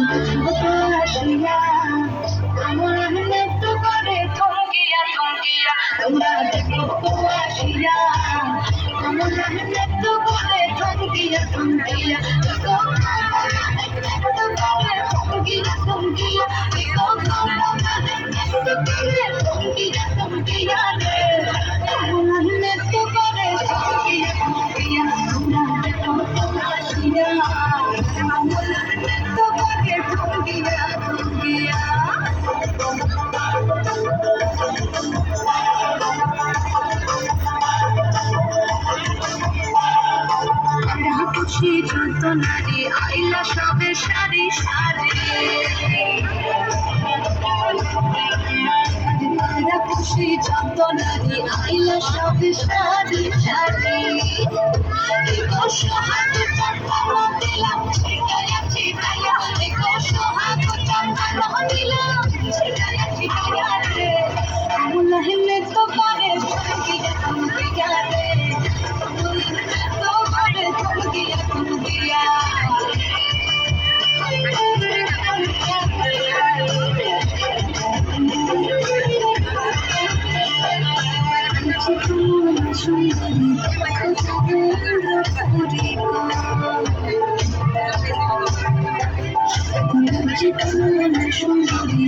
আসিয়া আমার মৃত্যু করে থমকিয়া থমকিয়া তোমরা দেখো আসিয়া আমার মৃত্যু করে থমকিয়া থমকিয়া থমকিয়া থমকিয়া থমকিয়া থমকিয়া রে আমার মৃত্যু করে থমকিয়া থমকিয়া তোমরা দেখো আসিয়া আমার মৃত্যু করে থমকিয়া থমকিয়া খুশি যত নারী আইলা সবে সারি সারি খুশি যত নারী আইলা সবে সারি সারি সোহাগ চাঁদা দিলাম ছিটাইয়া ছিটাইয়া সোহাগ চাঁদা দিলাম ছিটাইয়া ছিটাইয়া রে মুলাহিনে তো করে থমকিয়া থমকিয়া রে মুলাহিনে তো করে থমকিয়া থমকিয়া সুন্দরী